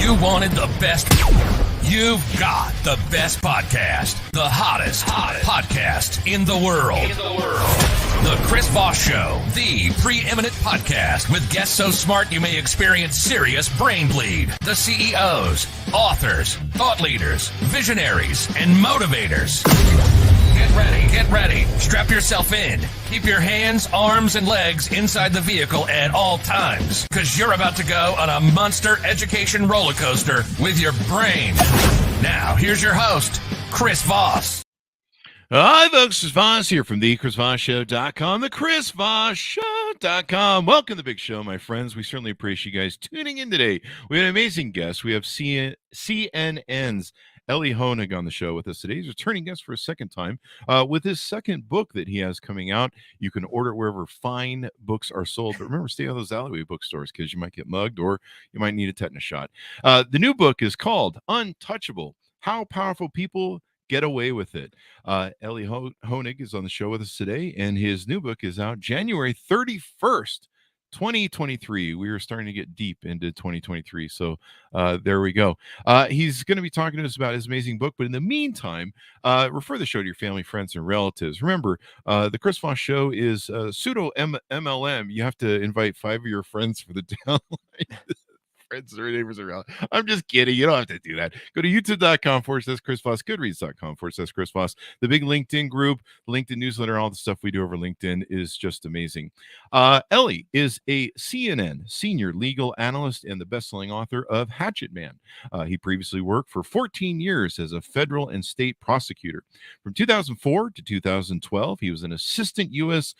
You wanted the best. You've got the best podcast, the hottest podcast in the world. The Chris Voss Show, the preeminent podcast with guests so smart you may experience serious brain bleed. The CEOs, authors, thought leaders, visionaries, and motivators. Get ready. Strap yourself in. Keep your hands, arms, and legs inside the vehicle at all times, because you're about to go on a monster education roller coaster with your brain. Now, here's your host, Chris Voss. Hi, folks. Chris Voss here from the ChrisVossShow.com, the ChrisVossShow.com. Welcome to the big show, my friends. We certainly appreciate you guys tuning in today. We have an amazing guest. We have CNN's Elie Honig on the show with us today. He's a returning guest for a second time with his second book that he has coming out. You can order it wherever fine books are sold. But remember, stay out of those alleyway bookstores because you might get mugged or you might need a tetanus shot. The new book is called Untouchable: How Powerful People Get Away with It. Elie Honig is on the show with us today, and his new book is out January 31st. 2023. We are starting to get deep into 2023. So there we go. He's going to be talking to us about his amazing book. But in the meantime, refer the show to your family, friends, and relatives. Remember, the Chris Voss Show is pseudo MLM. You have to invite 5 of your friends for the downline. Friends or neighbors around. I'm just kidding. You don't have to do that. Go to youtube.com/Chris Voss, goodreads.com/Chris Voss. The big LinkedIn group, LinkedIn newsletter, all the stuff we do over LinkedIn is just amazing. Elie is a CNN senior legal analyst and the best-selling author of Hatchet Man. He previously worked for 14 years as a federal and state prosecutor. From 2004 to 2012, he was an assistant United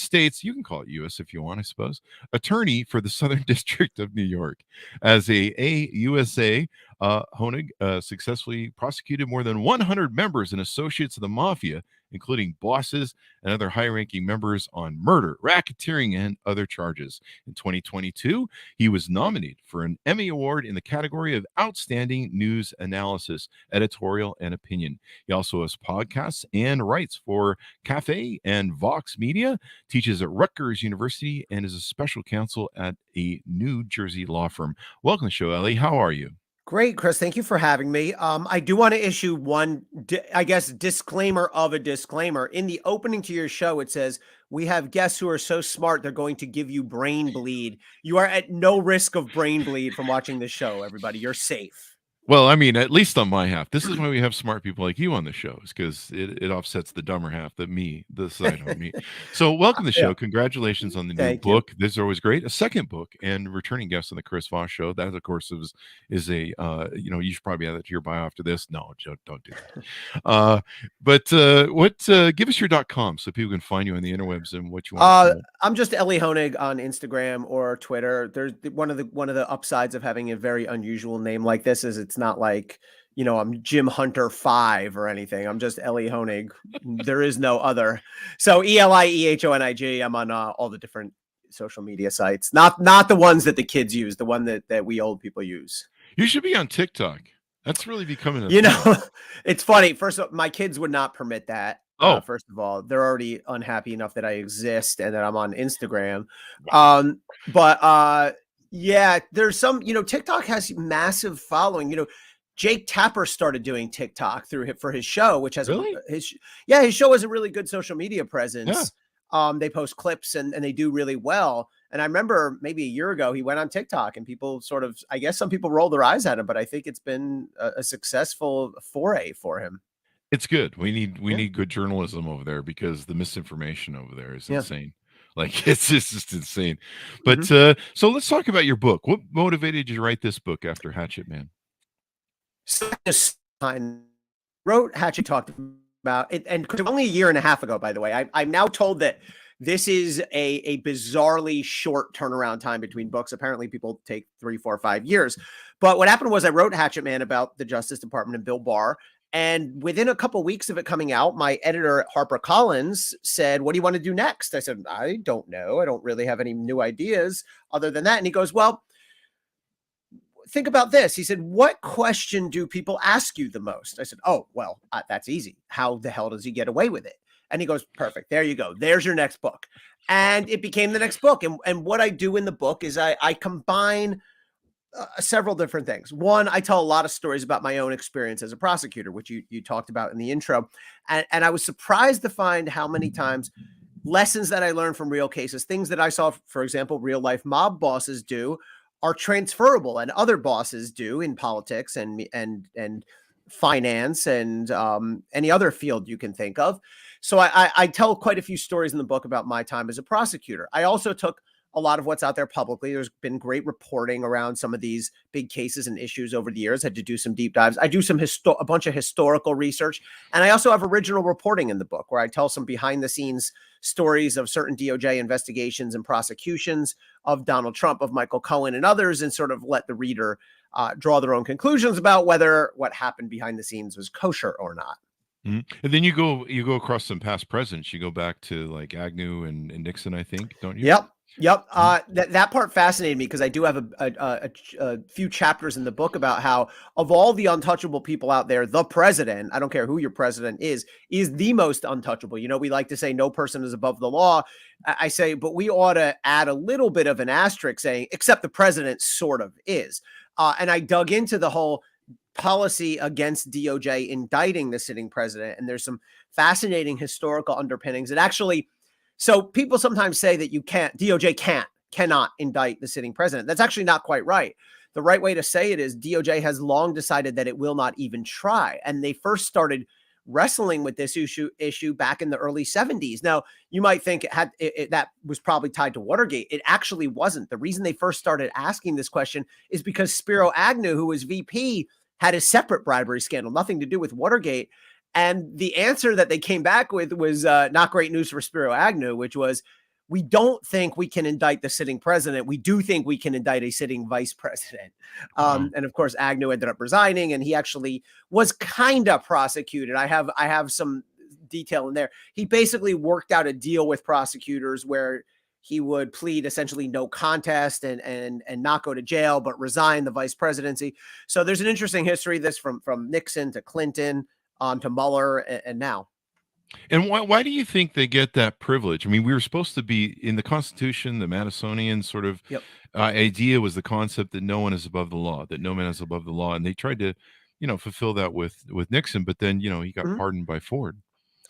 States, you can call it U.S. if you want, I suppose, attorney for the Southern District of New York. As a AUSA, Honig successfully prosecuted more than 100 members and associates of the mafia, including bosses and other high-ranking members, on murder, racketeering, and other charges. In 2022, he was nominated for an Emmy Award in the category of Outstanding News Analysis, Editorial, and Opinion. He also has podcasts and writes for Cafe and Vox Media, teaches at Rutgers University, and is a special counsel at a New Jersey law firm. Welcome to the show, Elie. How are you? Great, Chris. Thank you for having me. I do want to issue one, disclaimer of a disclaimer. In the opening to your show, it says, we have guests who are so smart, they're going to give you brain bleed. You are at no risk of brain bleed from watching this show, everybody. You're safe. Well, I mean, at least on my half. This is why we have smart people like you on the show, is because it offsets the dumber half, the side of me. So welcome to the show. Congratulations on the new book. This is always great. A second book and returning guest on the Chris Voss Show. That, of course, is a, you should probably add that to your bio after this. No, don't do that. But give us your .com so people can find you on the interwebs and what you want. I'm just Elie Honig on Instagram or Twitter. There's one of the upsides of having a very unusual name like this is it's not like, I'm Jim Hunter 5 or anything. I'm just Elie Honig. There is no other. So ELIEHONIG. I'm on all the different social media sites, not the ones that the kids use, the one that we old people use. You should be on TikTok. That's really becoming it's funny. First of all, my kids would not permit that. First of all, they're already unhappy enough that I exist and that I'm on Instagram. Yeah, there's some, TikTok has massive following. Jake Tapper started doing TikTok for his show, which has his show has a really good social media presence. Yeah. They post clips and they do really well. And I remember maybe a year ago, he went on TikTok and people I guess some people rolled their eyes at him, but I think it's been a successful foray for him. It's good. We need good journalism over there because the misinformation over there is insane. Like it's just insane. But so let's talk about your book. What motivated you to write this book after Hatchet Man? I wrote Hatchet, talked about it, and only a year and a half ago, by the way. I'm now told that this is a bizarrely short turnaround time between books. Apparently people take 3, 4, 5 years. But what happened was I wrote Hatchet Man about the Justice Department and Bill Barr. And within a couple of weeks of it coming out, my editor at HarperCollins said, what do you want to do next? I said, I don't know. I don't really have any new ideas other than that. And he goes, well, think about this. He said, what question do people ask you the most? I said, oh, well, that's easy. How the hell does he get away with it? And he goes, perfect. There you go. There's your next book. And it became the next book. And what I do in the book is I combine Several different things. One, I tell a lot of stories about my own experience as a prosecutor, which you talked about in the intro. And I was surprised to find how many times lessons that I learned from real cases, things that I saw, for example, real life mob bosses do, are transferable, and other bosses do in politics and finance and any other field you can think of. So I tell quite a few stories in the book about my time as a prosecutor. I also took a lot of what's out there publicly. There's been great reporting around some of these big cases and issues over the years. I had to do some deep dives. I do a bunch of historical research. And I also have original reporting in the book where I tell some behind the scenes stories of certain DOJ investigations and prosecutions of Donald Trump, of Michael Cohen and others, and sort of let the reader draw their own conclusions about whether what happened behind the scenes was kosher or not. Mm-hmm. And then you go across some past presidents. You go back to like Agnew and Nixon, I think, don't you? Yep. That part fascinated me because I do have a few chapters in the book about how, of all the untouchable people out there, the president, I don't care who your president is the most untouchable. You know, we like to say no person is above the law. I say, but we ought to add a little bit of an asterisk saying, except the president sort of is. And I dug into the whole policy against DOJ indicting the sitting president. And there's some fascinating historical underpinnings. And actually, so people sometimes say that DOJ cannot indict the sitting president. That's actually not quite right. The right way to say it is DOJ has long decided that it will not even try. And they first started wrestling with this issue back in the early 70s. Now, you might think that was probably tied to Watergate. It actually wasn't. The reason they first started asking this question is because Spiro Agnew, who was VP, had a separate bribery scandal, nothing to do with Watergate. And the answer that they came back with was not great news for Spiro Agnew, which was, we don't think we can indict the sitting president. We do think we can indict a sitting vice president. And of course, Agnew ended up resigning, and he actually was kind of prosecuted. I have some detail in there. He basically worked out a deal with prosecutors where he would plead essentially no contest and not go to jail, but resign the vice presidency. So there's an interesting history of this from Nixon to Clinton, to Mueller, and now. And why do you think they get that privilege? I mean, we were supposed to be in the Constitution, the Madisonian sort of idea was the concept that no one is above the law, that no man is above the law. And they tried to, fulfill that with Nixon, but then, he got pardoned by Ford.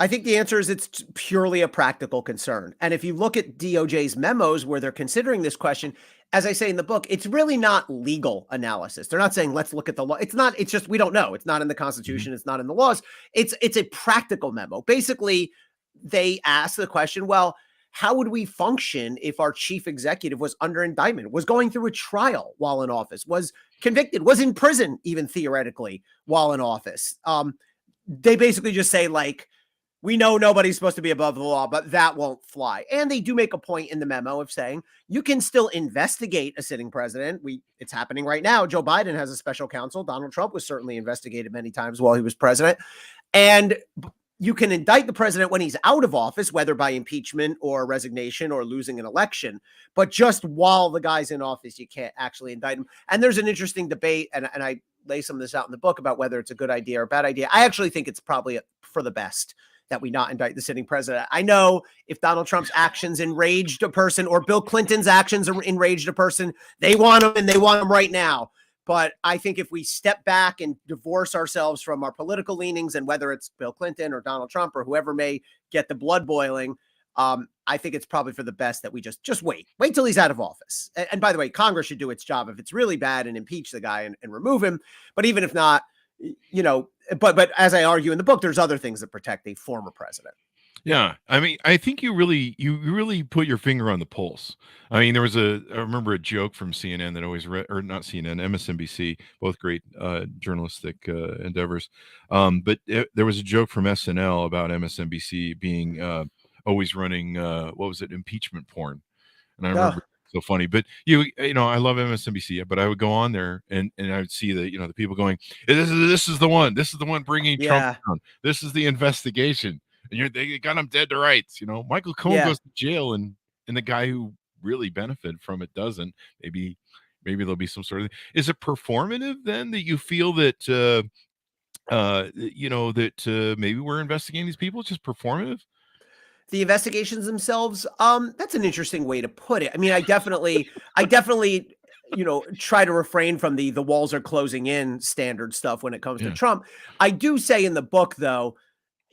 I think the answer is it's purely a practical concern. And if you look at DOJ's memos where they're considering this question, as I say in the book, it's really not legal analysis. They're not saying, let's look at the law. It's just, we don't know. It's not in the Constitution. It's not in the laws. It's a practical memo. Basically, they ask the question, well, how would we function if our chief executive was under indictment, was going through a trial while in office, was convicted, was in prison, even theoretically, while in office? They basically just say, like, we know nobody's supposed to be above the law, but that won't fly. And they do make a point in the memo of saying you can still investigate a sitting president. It's happening right now. Joe Biden has a special counsel. Donald Trump was certainly investigated many times while he was president. And you can indict the president when he's out of office, whether by impeachment or resignation or losing an election. But just while the guy's in office, you can't actually indict him. And there's an interesting debate, and I lay some of this out in the book about whether it's a good idea or a bad idea. I actually think it's probably for the best that we not indict the sitting president. I know if Donald Trump's actions enraged a person or Bill Clinton's actions enraged a person, they want him and they want him right now. But I think if we step back and divorce ourselves from our political leanings and whether it's Bill Clinton or Donald Trump or whoever may get the blood boiling, I think it's probably for the best that we just wait till he's out of office. And by the way, Congress should do its job if it's really bad and impeach the guy and remove him. But even if not, but as I argue in the book, there's other things that protect a former president. Yeah. I mean, I think you really put your finger on the pulse. I mean, I remember a joke from CNN that always or not CNN, MSNBC, both great journalistic endeavors. But there was a joke from SNL about MSNBC being always running, impeachment porn. And I remember so funny, but I love MSNBC, but I would go on there and I would see the people going, this is the one bringing Trump down. This is the investigation. And they got him dead to rights. Michael Cohen goes to jail and the guy who really benefited from it doesn't. Maybe there'll be some sort of, is it performative then that you feel that, maybe we're investigating these people? It's just performative? The investigations themselves, that's an interesting way to put it. I mean, I definitely try to refrain from the walls are closing in standard stuff when it comes to Trump. I do say in the book, though,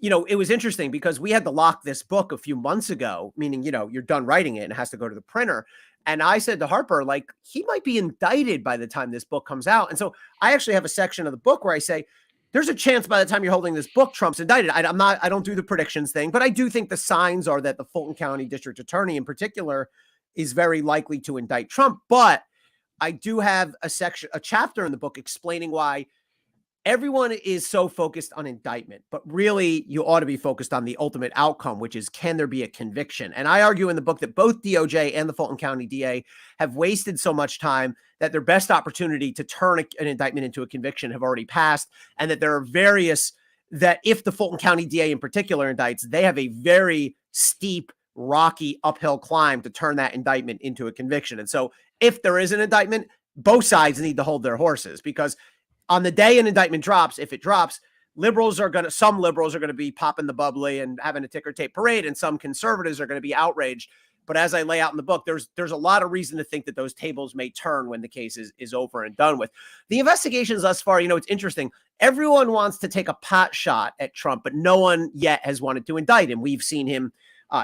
it was interesting because we had to lock this book a few months ago, meaning, you're done writing it and it has to go to the printer. And I said to Harper, like, he might be indicted by the time this book comes out. And so I actually have a section of the book where I say, there's a chance by the time you're holding this book, Trump's indicted. I don't do the predictions thing, but I do think the signs are that the Fulton County District Attorney in particular is very likely to indict Trump. But I do have a chapter in the book explaining why everyone is so focused on indictment, but really you ought to be focused on the ultimate outcome, which is, can there be a conviction? And I argue in the book that both DOJ and the Fulton County DA have wasted so much time that their best opportunity to turn an indictment into a conviction have already passed. And that there are that if the Fulton County DA in particular indicts, they have a very steep, rocky uphill climb to turn that indictment into a conviction. And so if there is an indictment, both sides need to hold their horses, because on the day an indictment drops, if it drops, some liberals are going to be popping the bubbly and having a ticker tape parade, and some conservatives are going to be outraged. But as I lay out in the book, there's a lot of reason to think that those tables may turn when the case is over and done with. The investigations thus far, it's interesting. Everyone wants to take a pot shot at Trump, but no one yet has wanted to indict him. We've seen him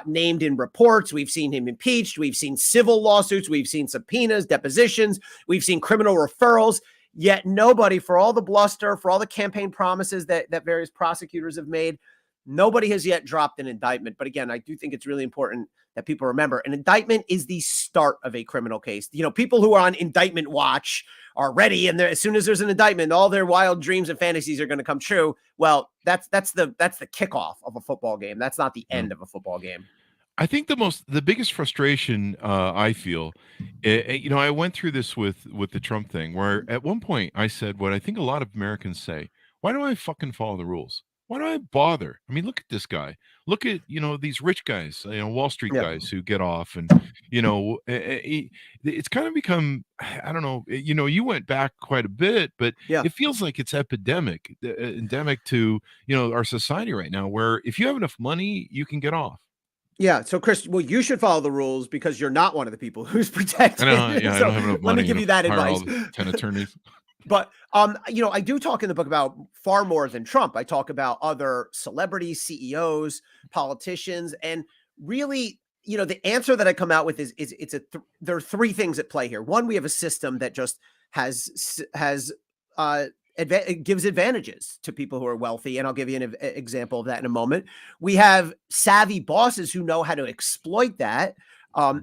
named in reports. We've seen him impeached. We've seen civil lawsuits. We've seen subpoenas, depositions. We've seen criminal referrals. Yet nobody, for all the bluster, for all the campaign promises that various prosecutors have made, nobody has yet dropped an indictment. But again, I do think it's really important that people remember an indictment is the start of a criminal case. People who are on indictment watch are ready, and as soon as there's an indictment, all their wild dreams and fantasies are going to come true. Well, that's the kickoff of a football game. That's not the end of a football game. I think the biggest frustration I feel, I went through this with the Trump thing, where at one point I said what I think a lot of Americans say: why do I fucking follow the rules? Why do I bother? I mean, look at this guy. Look at these rich guys, Wall Street guys who get off, and it's kind of become, I don't know. You went back quite a bit, but it feels like it's endemic to our society right now, where if you have enough money, you can get off. Yeah. So, Chris, well, you should follow the rules because you're not one of the people who's protected. I know, I don't have enough money. Let me give you that advice. 10 attorneys. But, I do talk in the book about far more than Trump. I talk about other celebrities, CEOs, politicians, and really, the answer that I come out with is there are three things at play here. One, we have a system that just it gives advantages to people who are wealthy. And I'll give you an example of that in a moment. We have savvy bosses who know how to exploit that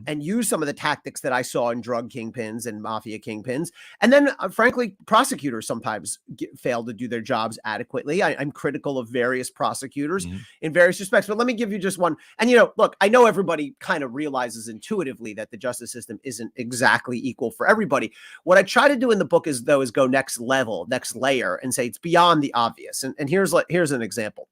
and use some of the tactics that I saw in drug kingpins and mafia kingpins. And then, frankly, prosecutors sometimes fail to do their jobs adequately. I'm critical of various prosecutors in various respects, but let me give you just one. And, look, I know everybody kind of realizes intuitively that the justice system isn't exactly equal for everybody. What I try to do in the book is go next level, next layer, and say it's beyond the obvious. And here's an example.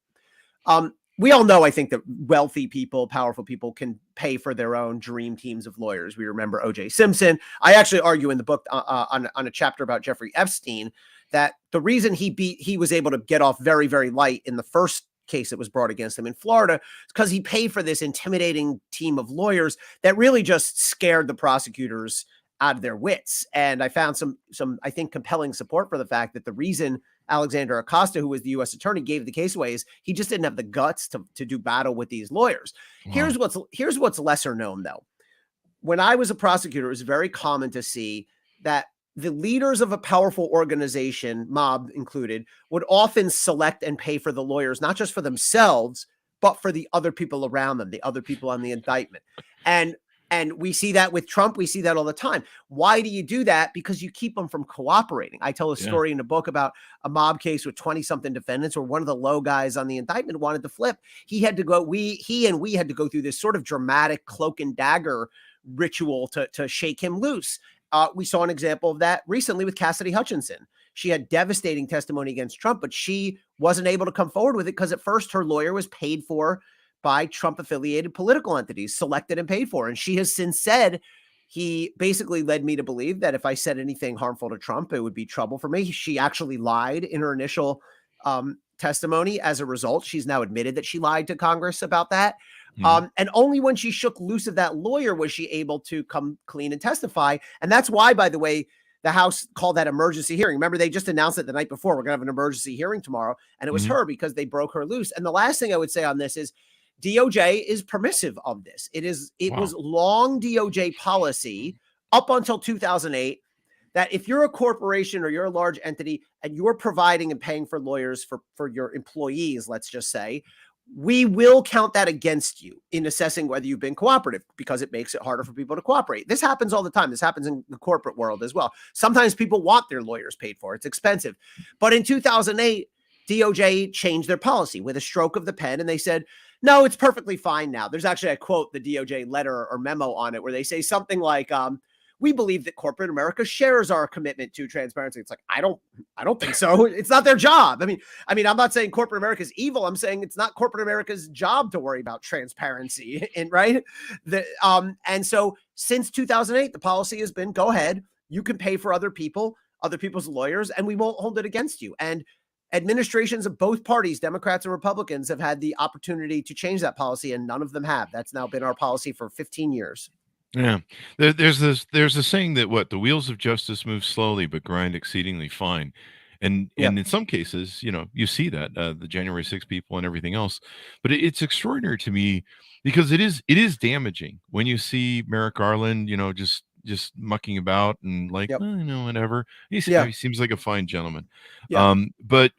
We all know, I think, that wealthy people, powerful people can pay for their own dream teams of lawyers. We remember O.J. Simpson. I actually argue in the book on a chapter about Jeffrey Epstein that the reason he was able to get off very, very light in the first case that was brought against him in Florida is because he paid for this intimidating team of lawyers that really just scared the prosecutors out of their wits. And I found some, I think, compelling support for the fact that the reason Alexander Acosta, who was the U.S. attorney, gave the case away is he just didn't have the guts to do battle with these lawyers. Wow. Here's what's lesser known, though. When I was a prosecutor, it was very common to see that the leaders of a powerful organization, mob included, would often select and pay for the lawyers, not just for themselves, but for the other people around them, the other people on the indictment. And we see that with Trump. We see that all the time. Why do you do that? Because you keep them from cooperating. I tell a story in a book about a mob case with 20-something defendants where one of the low guys on the indictment wanted to flip. He had to go, we had to go through this sort of dramatic cloak and dagger ritual to shake him loose. We saw an example of that recently with Cassidy Hutchinson. She had devastating testimony against Trump, but she wasn't able to come forward with it because at first her lawyer was paid for by Trump-affiliated political entities, selected and paid for. And she has since said, he basically led me to believe that if I said anything harmful to Trump, it would be trouble for me. She actually lied in her initial testimony. As a result, she's now admitted that she lied to Congress about that. And only when she shook loose of that lawyer was she able to come clean and testify. And that's why, by the way, the House called that emergency hearing. Remember, they just announced it the night before. We're going to have an emergency hearing tomorrow. And it was her because they broke her loose. And the last thing I would say on this is DOJ is permissive of this. It was long DOJ policy up until 2008 that if you're a corporation or you're a large entity and you're providing and paying for lawyers for your employees, let's just say, we will count that against you in assessing whether you've been cooperative because it makes it harder for people to cooperate. This happens all the time. This happens in the corporate world as well. Sometimes people want their lawyers paid for. It's expensive. But in 2008, DOJ changed their policy with a stroke of the pen, and they said, no, it's perfectly fine now. There's actually, I quote the DOJ letter or memo on it where they say something like, we believe that corporate America shares our commitment to transparency. It's like, I don't think so. It's not their job. I mean, I'm not saying corporate America is evil. I'm saying it's not corporate America's job to worry about transparency. And right. And so since 2008, the policy has been, go ahead, you can pay for other people's lawyers, and we won't hold it against you. And administrations of both parties, Democrats and Republicans, have had the opportunity to change that policy, and none of them have. That's now been our policy for 15 years. Yeah, there's a saying that the wheels of justice move slowly but grind exceedingly fine, and in some cases, you see that the January 6 people and everything else, but it's extraordinary to me because it is damaging when you see Merrick Garland, just mucking about and like, whatever. He seems like a fine gentleman. But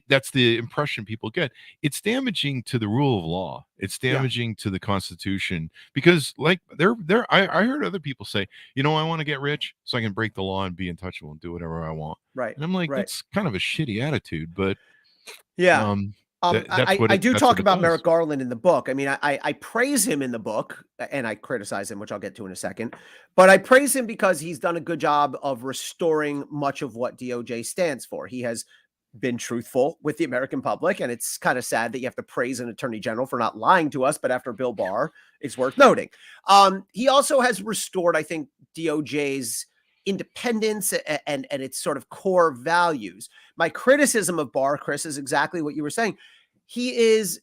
that's the impression people get. It's damaging to the rule of law. It's damaging to the Constitution because like I heard other people say, I want to get rich so I can break the law and be untouchable and do whatever I want. Right. And I'm like, that's kind of a shitty attitude, but I do talk about Merrick Garland in the book. I mean, I praise him in the book, and I criticize him, which I'll get to in a second. But I praise him because he's done a good job of restoring much of what DOJ stands for. He has been truthful with the American public, and it's kind of sad that you have to praise an attorney general for not lying to us. But after Bill Barr, it's worth noting. He also has restored, I think, DOJ's independence and its sort of core values. My criticism of Barr, Chris, is exactly what you were saying. He is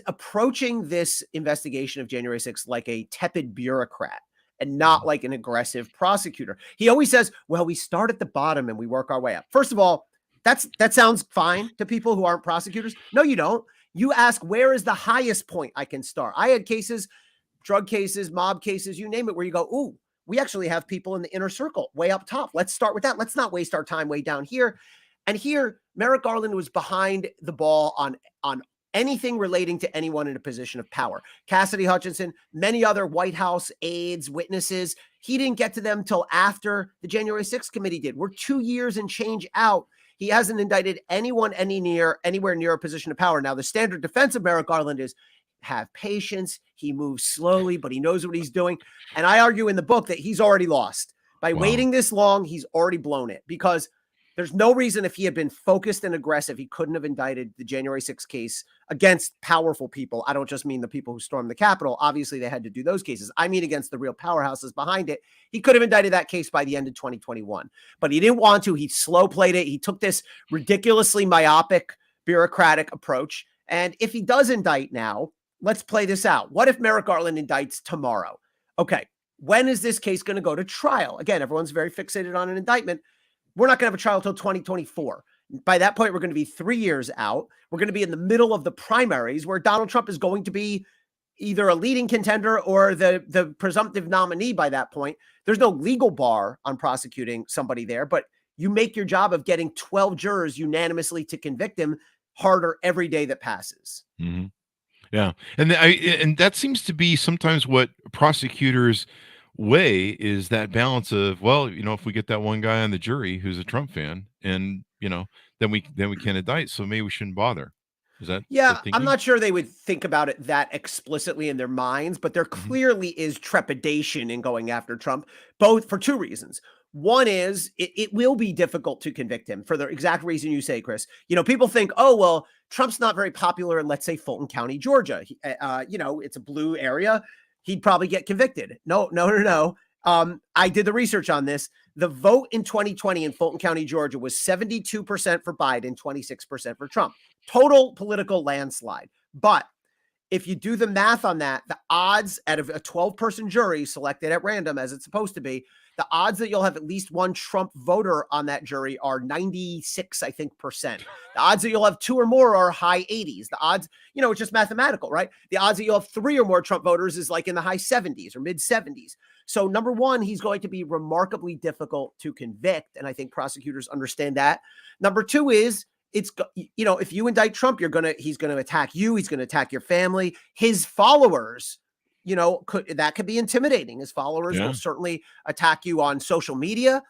approaching this investigation of January 6th like a tepid bureaucrat and not like an aggressive prosecutor. He always says, well, we start at the bottom and we work our way up. First of all, that sounds fine to people who aren't prosecutors. No, you don't. You ask, where is the highest point I can start? I had cases, drug cases, mob cases, you name it, where you go, ooh, we actually have people in the inner circle way up top. Let's start with that. Let's not waste our time way down here. And here, Merrick Garland was behind the ball on anything relating to anyone in a position of power. Cassidy Hutchinson, many other White House aides, witnesses, he didn't get to them till after the January 6th committee did. We're 2 years and change out. He hasn't indicted anyone anywhere near a position of power. Now, the standard defense of Merrick Garland is have patience. He moves slowly, but he knows what he's doing. And I argue in the book that he's already lost. By waiting this long, he's already blown it because there's no reason if he had been focused and aggressive, he couldn't have indicted the January 6th case against powerful people. I don't just mean the people who stormed the Capitol. Obviously, they had to do those cases. I mean against the real powerhouses behind it. He could have indicted that case by the end of 2021, but he didn't want to. He slow played it. He took this ridiculously myopic, bureaucratic approach. And if he does indict now, let's play this out. What if Merrick Garland indicts tomorrow? Okay, when is this case going to go to trial? Again, everyone's very fixated on an indictment. We're not going to have a trial until 2024. By that point, we're going to be 3 years out. We're going to be in the middle of the primaries where Donald Trump is going to be either a leading contender or the presumptive nominee by that point. There's no legal bar on prosecuting somebody there, but you make your job of getting 12 jurors unanimously to convict him harder every day that passes. Mm-hmm. Yeah. And that seems to be sometimes what prosecutors weigh is that balance of, well, if we get that one guy on the jury who's a Trump fan and, then we can indict. So maybe we shouldn't bother. Is that? Yeah. I'm not sure they would think about it that explicitly in their minds, but there clearly is trepidation in going after Trump, both for two reasons. One is it will be difficult to convict him for the exact reason you say, Chris. People think, oh, well, Trump's not very popular in, let's say, Fulton County, Georgia. It's a blue area. He'd probably get convicted. No. I did the research on this. The vote in 2020 in Fulton County, Georgia was 72% for Biden, 26% for Trump. Total political landslide. But if you do the math on that, the odds out of a 12-person jury selected at random, as it's supposed to be, the odds that you'll have at least one Trump voter on that jury are 96, I think, percent. The odds that you'll have 2 or more are high 80s. The odds, it's just mathematical, right? The odds that you'll have 3 or more Trump voters is like in the high 70s or mid 70s. So number one, he's going to be remarkably difficult to convict. And I think prosecutors understand that. Number two is, if you indict Trump, he's going to attack you. He's going to attack your family. His followers, that could be intimidating. His followers will certainly attack you on social media.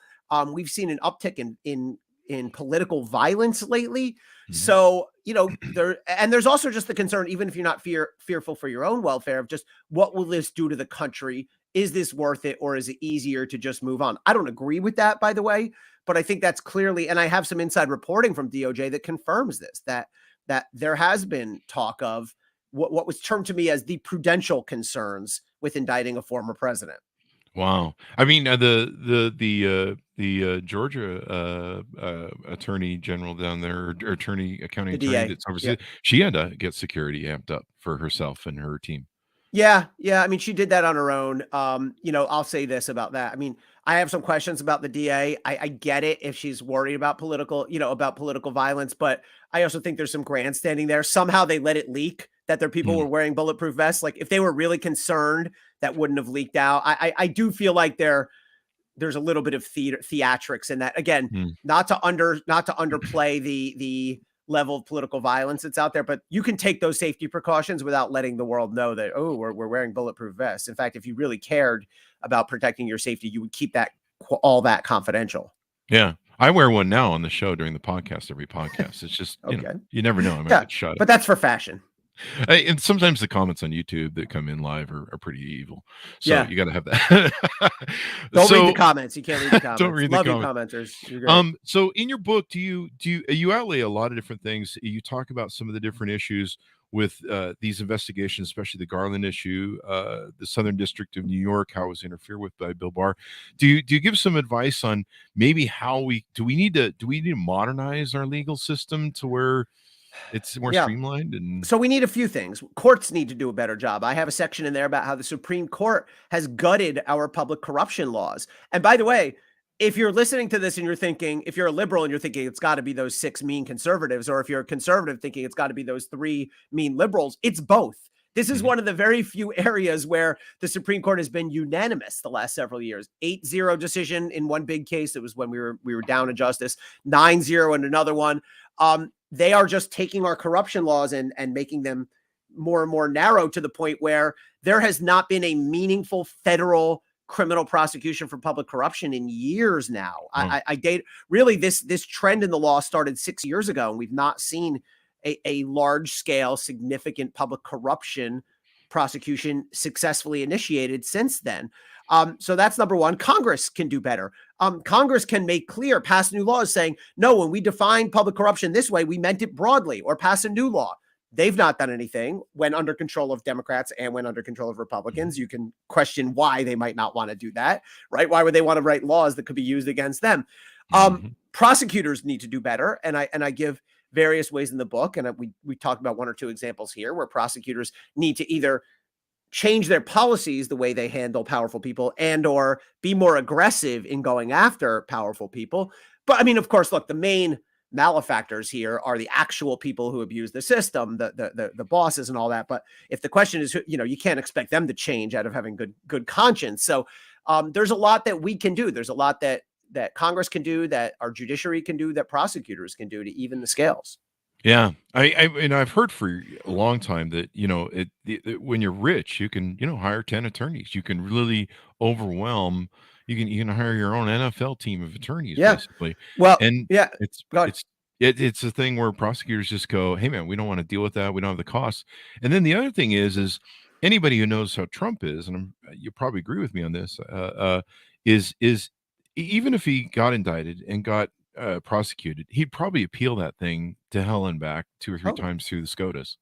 We've seen an uptick in political violence lately. Mm-hmm. So, there's also just the concern, even if you're not fearful for your own welfare, of just what will this do to the country? Is this worth it? Or is it easier to just move on? I don't agree with that, by the way. But I think that's clearly, and I have some inside reporting from DOJ that confirms this, that there has been talk of what was termed to me as the prudential concerns with indicting a former president. Wow. I mean, the Georgia attorney general down there, or county attorney that's overseas, she had to get security amped up for herself and her team. Yeah. I mean, she did that on her own. I'll say this about that. I mean, I have some questions about the DA. I get it if she's worried about political violence, but I also think there's some grandstanding there. Somehow they let it leak that their people were wearing bulletproof vests. Like, if they were really concerned, that wouldn't have leaked out. I do feel like there's a little bit of theatrics in that. Again, not to underplay the level of political violence that's out there, but you can take those safety precautions without letting the world know that, we're wearing bulletproof vests. In fact, if you really cared about protecting your safety, you would keep all that confidential. Yeah. I wear one now on the show during the podcast, every podcast. It's just, you never know. I might get shot. But that's for fashion. And sometimes the comments on YouTube that come in live are pretty evil. So you got to have that. Don't read the comments. You can't read the comments. Don't read Love the you commenters. You're great. So in your book, you outlay a lot of different things. You talk about some of the different issues with these investigations, especially the Garland issue, the Southern District of New York, how it was interfered with by Bill Barr. Do you give some advice on maybe how we need to modernize our legal system to where it's more streamlined? And so we need a few things. Courts need to do a better job. I have a section in there about how the Supreme Court has gutted our public corruption laws. And by the way, if you're listening to this and you're thinking, if you're a liberal and you're thinking it's got to be those 6 mean conservatives, or if you're a conservative thinking it's got to be those 3 mean liberals, it's both. This is one of the very few areas where the Supreme Court has been unanimous the last several years. 8-0 decision in one big case. It was when we were down in justice. 9-0 in another one. They are just taking our corruption laws and making them more and more narrow, to the point where there has not been a meaningful federal criminal prosecution for public corruption in years now. This trend in the law started 6 years ago, and we've not seen a large scale, significant public corruption prosecution successfully initiated since then. So that's number one. Congress can do better. Congress can make clear, pass new laws saying, no, when we define public corruption this way, we meant it broadly, or pass a new law. They've not done anything. When under control of Democrats and when under control of Republicans, you can question why they might not want to do that, right? Why would they want to write laws that could be used against them? Prosecutors need to do better. And I give various ways in the book, and we talked about 1 or 2 examples here where prosecutors need to either change their policies, the way they handle powerful people, and or be more aggressive in going after powerful people. But I mean, of course, look, the main malefactors here are the actual people who abuse the system, the bosses and all that. But if the question is, you can't expect them to change out of having good conscience. So there's a lot that we can do. There's a lot that Congress can do, that our judiciary can do, that prosecutors can do to even the scales. Yeah, I've heard for a long time that when you're rich, you can hire 10 attorneys. You can really overwhelm. You can hire your own NFL team of attorneys, basically. Well, and it's a thing where prosecutors just go, "Hey, man, we don't want to deal with that. We don't have the costs." And then the other thing is anybody who knows how Trump is, and you probably agree with me on this, is even if he got indicted and got prosecuted, he'd probably appeal that thing to hell and back 2 or 3 times through the SCOTUS.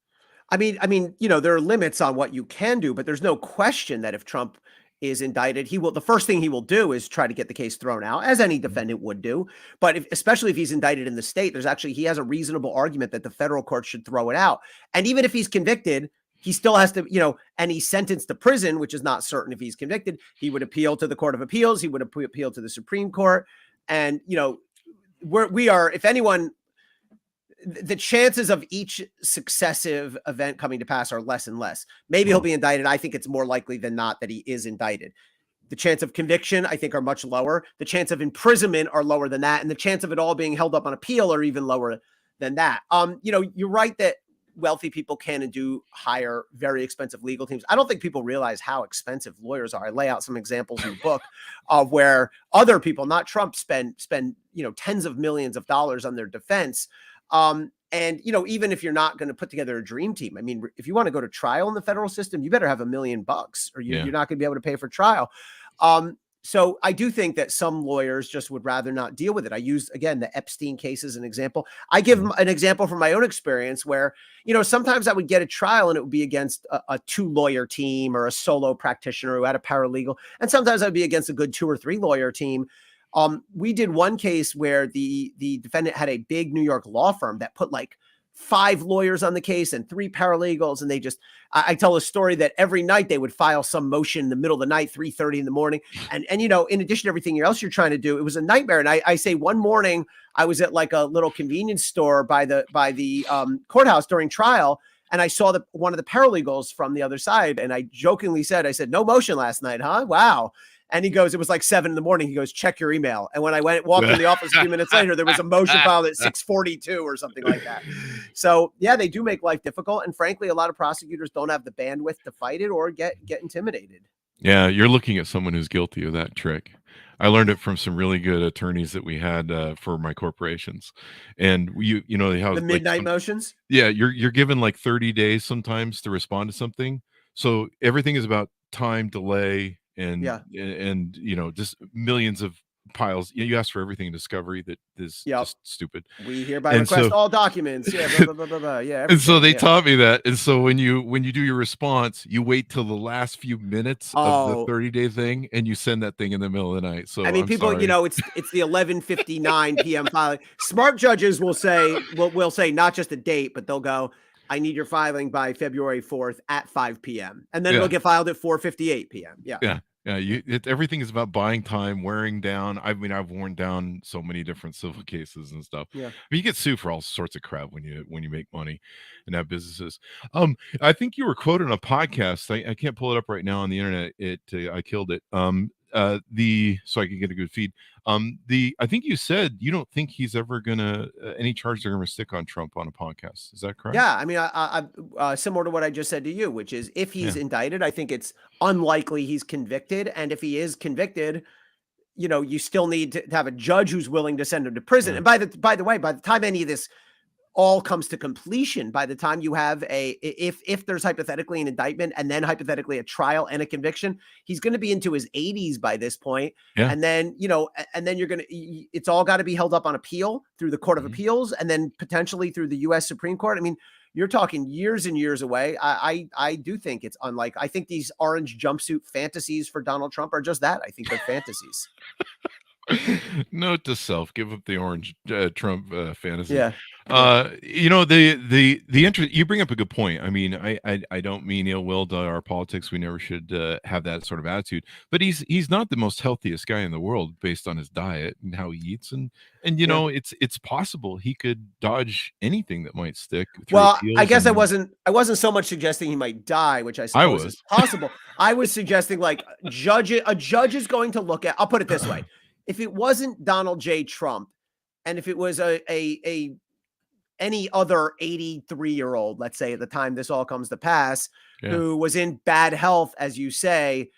I mean, there are limits on what you can do, but there's no question that if Trump is indicted, the first thing he will do is try to get the case thrown out, as any defendant would do. But especially if he's indicted in the state, he has a reasonable argument that the federal court should throw it out. And even if he's convicted, he still has to, and he's sentenced to prison, which is not certain if he's convicted. He would appeal to the Court of Appeals. He would appeal to the Supreme Court. And, we are, if anyone, the chances of each successive event coming to pass are less and less. Maybe he'll be indicted. I think it's more likely than not that he is indicted. The chance of conviction, I think, are much lower. The chance of imprisonment are lower than that. And the chance of it all being held up on appeal are even lower than that. You're right that wealthy people can and do hire very expensive legal teams. I don't think people realize how expensive lawyers are. I lay out some examples in the book of where other people, not Trump, spend tens of millions of dollars on their defense. And, even if you're not going to put together a dream team, I mean, if you want to go to trial in the federal system, you better have $1 million or you're not going to be able to pay for trial. So I do think that some lawyers just would rather not deal with it. I used, again, the Epstein case as an example. I give an example from my own experience where, sometimes I would get a trial and it would be against a 2-lawyer team or a solo practitioner who had a paralegal. And sometimes I'd be against a good 2 or 3 lawyer team. We did one case where the defendant had a big New York law firm that put like 5 lawyers on the case and 3 paralegals. And I tell a story that every night they would file some motion in the middle of the night, 3:30 in the morning. And in addition to everything else you're trying to do, it was a nightmare. And I say one morning I was at like a little convenience store by the courthouse during trial. And I saw one of the paralegals from the other side. And I jokingly said, no motion last night, huh? Wow. And he goes, it was like 7 in the morning. He goes, check your email. And when I walked in the office a few minutes later, there was a motion filed at 6:42 or something like that. So yeah, they do make life difficult. And frankly, a lot of prosecutors don't have the bandwidth to fight it or get intimidated. Yeah, you're looking at someone who's guilty of that trick. I learned it from some really good attorneys that we had for my corporations, and they have the midnight motions. Yeah, you're given like 30 days sometimes to respond to something. So everything is about time, delay, and just millions of piles. You ask for everything in discovery that is just stupid. We hereby request all documents. Yeah, blah, blah, blah, blah. Yeah. And so they taught me that. And so when you do your response, you wait till the last few minutes of the 30-day thing, and you send that thing in the middle of the night. So I mean, people, it's the 11:59 p.m. filing. Smart judges will say not just a date, but they'll go, I need your filing by February 4th at 5 p.m. And then it'll get filed at 4:58 p.m. Yeah. Everything is about buying time, wearing down. I mean, I've worn down so many different civil cases and stuff. Yeah. But you get sued for all sorts of crap when you make money and have businesses. I think you were quoted on a podcast. I can't pull it up right now on the internet. I killed it. So I could get a good feed. I think you said you don't think he's ever gonna any charges are gonna stick on Trump on a podcast. Is that correct? Yeah, I mean, I similar to what I just said to you, which is if he's indicted, I think it's unlikely he's convicted, and if he is convicted, you still need to have a judge who's willing to send him to prison. And by the way, by the time any of this all comes to completion, by the time you have if there's hypothetically an indictment and then hypothetically a trial and a conviction, he's going to be into his 80s by this point. Yeah. And then, it's all got to be held up on appeal through the Court of Appeals and then potentially through the U.S. Supreme Court. I mean, you're talking years and years away. I do think it's unlikely. I think these orange jumpsuit fantasies for Donald Trump are just that. I think they're fantasies. Note to self: give up the orange Trump fantasy. Yeah. The interest. You bring up a good point. I mean, I don't mean ill will to our politics. We never should have that sort of attitude. But he's not the most healthiest guy in the world based on his diet and how he eats, and it's possible he could dodge anything that might stick. Well, I guess I wasn't so much suggesting he might die, which I suppose is possible. I was suggesting like a judge is going to look at. I'll put it this way. If it wasn't Donald J. Trump, and if it was any other 83-year-old, let's say at the time this all comes to pass, who was in bad health, as you say,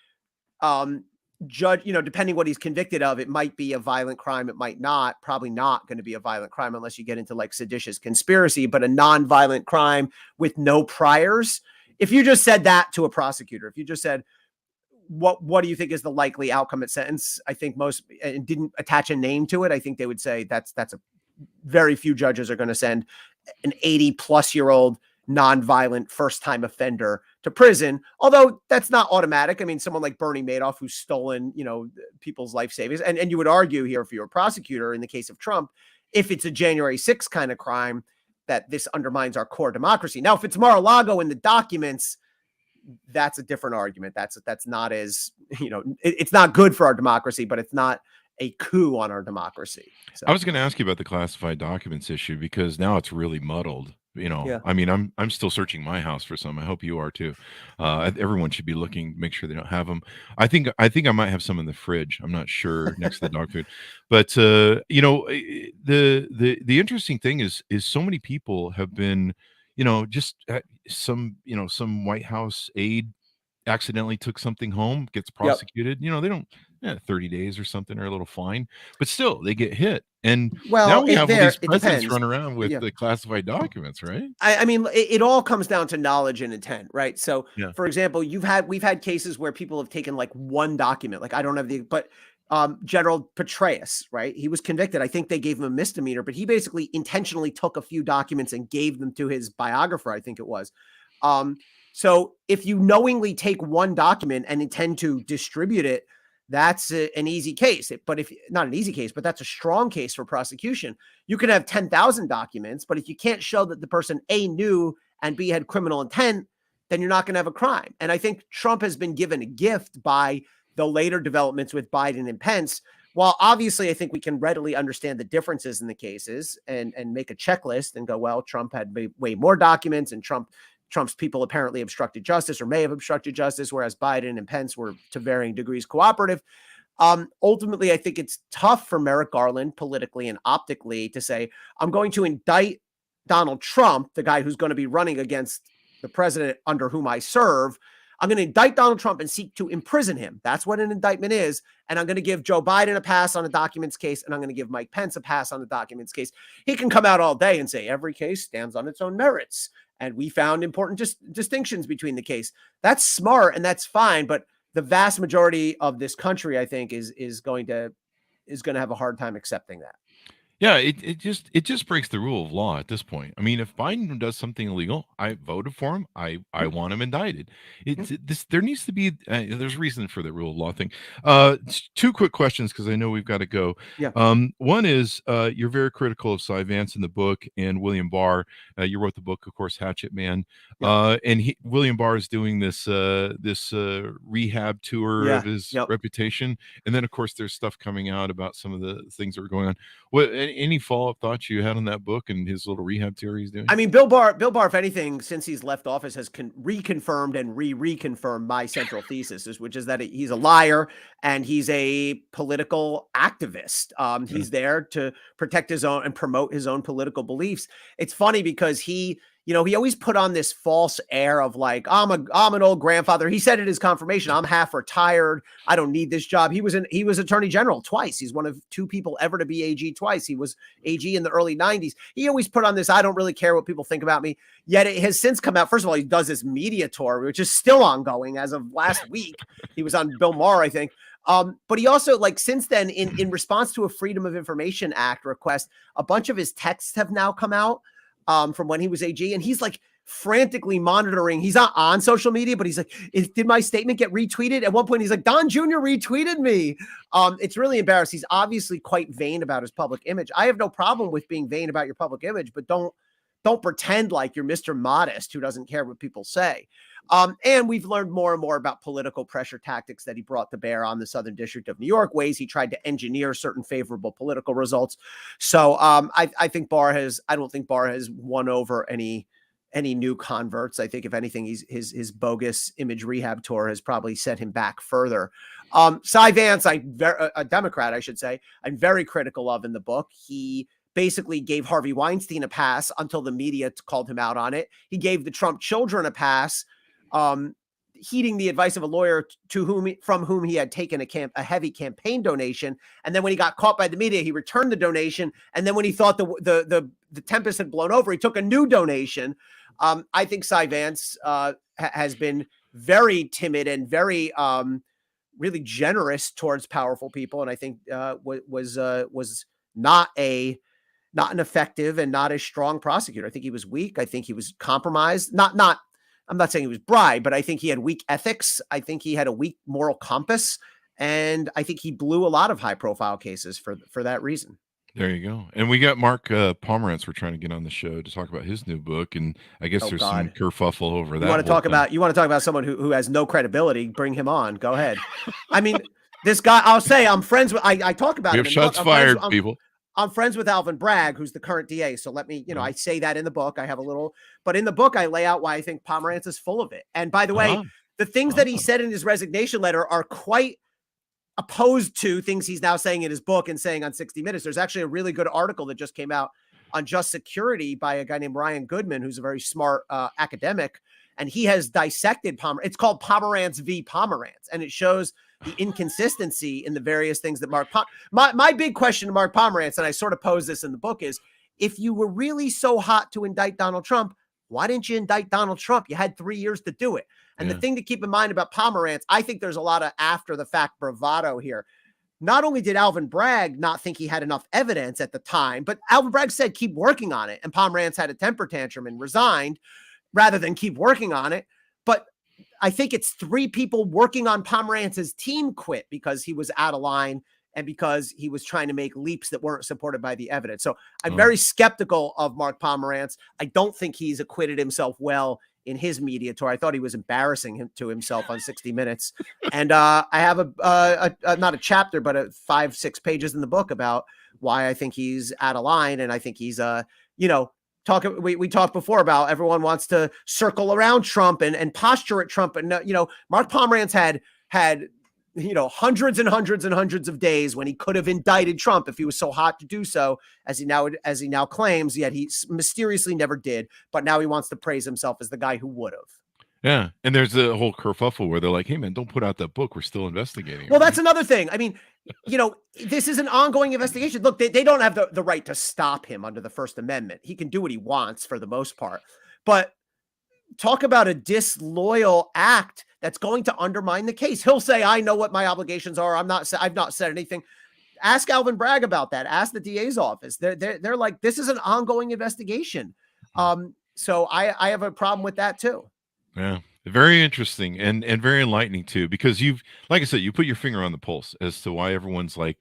judge, depending what he's convicted of, it might be a violent crime. It might not, probably not going to be a violent crime unless you get into like seditious conspiracy, but a non-violent crime with no priors. If you just said that to a prosecutor, if you just said, what do you think is the likely outcome at sentence? I think most, and didn't attach a name to it, I think they would say that's a very few judges are going to send an 80-plus-year-old non-violent first-time offender to prison. Although that's not automatic. I mean, someone like Bernie Madoff, who's stolen, people's life savings, and you would argue here, if you're a prosecutor in the case of Trump, if it's a January 6th kind of crime, that this undermines our core democracy. Now, if it's Mar-a-Lago in the documents, that's a different argument. That's not as, it's not good for our democracy, but it's not a coup on our democracy. So I was going to ask you about the classified documents issue because now it's really muddled. Yeah. I mean, I'm still searching my house for some. I hope you are too. Everyone should be looking, make sure they don't have them. I think I might have some in the fridge. I'm not sure next to the dog food, but the interesting thing is so many people have been, just some White House aide accidentally took something home, gets prosecuted. They don't 30 days or something or a little fine, but still they get hit. And now we have all these presidents run around with the classified documents, right? I mean, it all comes down to knowledge and intent, right? So, for example, we've had cases where people have taken like one document, like I don't have but General Petraeus, right? He was convicted. I think they gave him a misdemeanor, but he basically intentionally took a few documents and gave them to his biographer, I think it was. So if you knowingly take one document and intend to distribute it, that's an easy case. But if not an easy case, but that's a strong case for prosecution. You could have 10,000 documents, but if you can't show that the person A knew and B had criminal intent, then you're not going to have a crime. And I think Trump has been given a gift by the later developments with Biden and Pence. While obviously I think we can readily understand the differences in the cases and make a checklist and go, well, Trump had way more documents and Trump's people apparently obstructed justice or may have obstructed justice, whereas Biden and Pence were to varying degrees cooperative. Ultimately, I think it's tough for Merrick Garland politically and optically to say, I'm going to indict Donald Trump, the guy who's going to be running against the president under whom I serve. I'm going to indict Donald Trump and seek to imprison him. That's what an indictment is. And I'm going to give Joe Biden a pass on a documents case, and I'm going to give Mike Pence a pass on the documents case. He can come out all day and say every case stands on its own merits, and we found important distinctions between the case. That's smart and that's fine, but the vast majority of this country, I think, is going to have a hard time accepting that. Yeah, it just breaks the rule of law at this point. I mean, if Biden does something illegal, I voted for him. I want him indicted. There needs to be there's reason for the rule of law thing. Two quick questions because I know we've got to go. Yeah. One is you're very critical of Cy Vance in the book and William Barr. You wrote the book, of course, Hatchet Man. Yeah. And William Barr is doing this rehab tour of his reputation, and then of course there's stuff coming out about some of the things that were going on. What any follow-up thoughts you had on that book and his little rehab tour he's doing? I mean, Bill Barr, if anything, since he's left office, has reconfirmed and reconfirmed my central thesis, which is that he's a liar and he's a political activist. He's there to protect his own and promote his own political beliefs. It's funny because he always put on this false air of like, I'm an old grandfather. He said at his confirmation, I'm half retired. I don't need this job. He was attorney general twice. He's one of two people ever to be AG twice. He was AG in the early 90s. He always put on this, I don't really care what people think about me. Yet it has since come out. First of all, he does this media tour, which is still ongoing as of last week. He was on Bill Maher, I think. But he also, like, since then, in response to a Freedom of Information Act request, a bunch of his texts have now come out. From when he was AG, and he's like frantically monitoring. He's not on social media, but he's like, did my statement get retweeted? At one point, he's like, Don Jr. retweeted me. It's really embarrassing. He's obviously quite vain about his public image. I have no problem with being vain about your public image, but don't pretend like you're Mr. Modest who doesn't care what people say. And we've learned more and more about political pressure tactics that he brought to bear on the Southern District of New York, ways he tried to engineer certain favorable political results. So I don't think Barr has won over any new converts. I think if anything, his bogus image rehab tour has probably set him back further. Cy Vance, a Democrat, I should say, I'm very critical of in the book. He basically gave Harvey Weinstein a pass until the media called him out on it. He gave the Trump children a pass, heeding the advice of a lawyer from whom he had taken a heavy campaign donation. And then when he got caught by the media, he returned the donation. And then when he thought the tempest had blown over, he took a new donation. I think Cy Vance has been very timid and very really generous towards powerful people. And I think was not an effective and not a strong prosecutor. I think he was weak. I think he was compromised. I'm not saying he was bribed, but I think he had weak ethics. I think he had a weak moral compass. And I think he blew a lot of high profile cases for that reason. There you go. And we got Mark Pomerantz. We're trying to get on the show to talk about his new book, and I guess there's some kerfuffle over that. You want to talk about someone who has no credibility? Bring him on. Go ahead. I mean, this guy. I'll say I'm friends with. I talk about we him. have shots fired, people. I'm friends with Alvin Bragg, who's the current DA. So let me, I say that in the book. I have a little, but in the book, I lay out why I think Pomerantz is full of it. And by the way, the things that he said in his resignation letter are quite opposed to things he's now saying in his book and saying on 60 Minutes. There's actually a really good article that just came out on just security by a guy named Ryan Goodman, who's a very smart academic. And he has dissected Pomerantz. It's called Pomerantz v. Pomerantz. And it shows the inconsistency in the various things that my big question to Mark Pomerantz, and I sort of pose this in the book, is if you were really so hot to indict Donald Trump, why didn't you indict Donald Trump? You had 3 years to do it. And the thing to keep in mind about Pomerantz, I think there's a lot of after the fact bravado here. Not only did Alvin Bragg not think he had enough evidence at the time, but Alvin Bragg said, keep working on it. And Pomerantz had a temper tantrum and resigned rather than keep working on it. But I think it's 3 people working on Pomerantz's team quit because he was out of line and because he was trying to make leaps that weren't supported by the evidence. So I'm very skeptical of Mark Pomerantz. I don't think he's acquitted himself well in his media tour. I thought he was embarrassing him to himself on 60 Minutes. And I have not a chapter, but 5-6 pages in the book about why I think he's out of line. And I think he's, we talked before about everyone wants to circle around Trump and posture at Trump. And, Mark Pomerantz had hundreds and hundreds and hundreds of days when he could have indicted Trump if he was so hot to do so, as he now claims, yet he mysteriously never did. But now he wants to praise himself as the guy who would have. Yeah. And there's a whole kerfuffle where they're like, hey, man, don't put out that book. We're still investigating. Well, that's another thing. I mean, this is an ongoing investigation. Look, they don't have the right to stop him under the First Amendment. He can do what he wants for the most part. But talk about a disloyal act that's going to undermine the case. He'll say, I know what my obligations are. I've not said anything. Ask Alvin Bragg about that. Ask the DA's office. They're like, this is an ongoing investigation. So I have a problem with that too. Yeah. Very interesting and very enlightening too, because like I said, you put your finger on the pulse as to why everyone's like,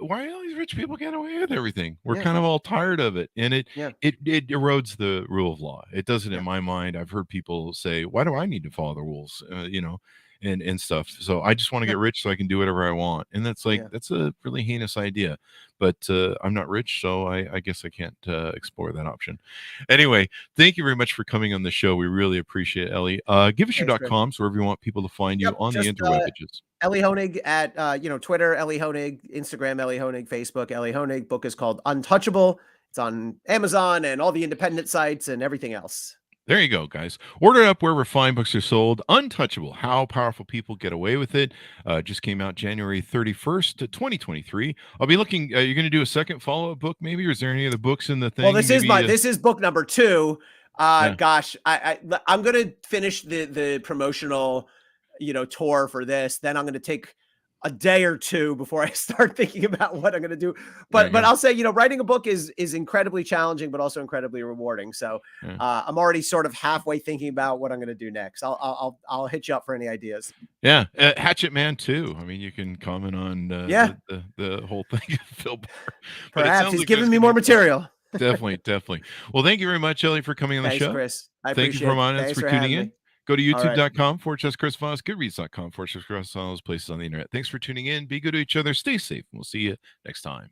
why are all these rich people getting away with everything? We're kind of all tired of it. And it erodes the rule of law. It doesn't in my mind. I've heard people say, why do I need to follow the rules? And stuff. So I just want to get rich so I can do whatever I want. And that's that's a really heinous idea, but I'm not rich. So I guess I can't explore that option. Anyway, thank you very much for coming on the show. We really appreciate it, Elie. Give us your .coms wherever you want people to find you on the interweb. Elie Honig at, Twitter, Elie Honig, Instagram, Elie Honig, Facebook, Elie Honig. Book is called Untouchable. It's on Amazon and all the independent sites and everything else. There you go, guys. Order it up wherever fine books are sold. Untouchable, How Powerful People Get Away with It. Just came out January 31st, 2023. I'll be looking, you're going to do a second follow-up book maybe, or is there any other books in the thing? Well, this is book number 2. Gosh, I'm going to finish the promotional, tour for this. Then I'm going to take a day or 2 before I start thinking about what I'm going to do. But I'll say, writing a book is incredibly challenging, but also incredibly rewarding. So I'm already sort of halfway thinking about what I'm going to do next. I'll hit you up for any ideas. Yeah. Hatchet Man too. I mean, you can comment on the whole thing. Phil Barr. Perhaps he's giving me more material. Definitely. Well, thank you very much, Elie, for coming on the show. Chris. I thank you for tuning in. Go to youtube.com/Chris Voss, goodreads.com/Chris Voss, all those places on the internet. Thanks for tuning in. Be good to each other. Stay safe. We'll see you next time.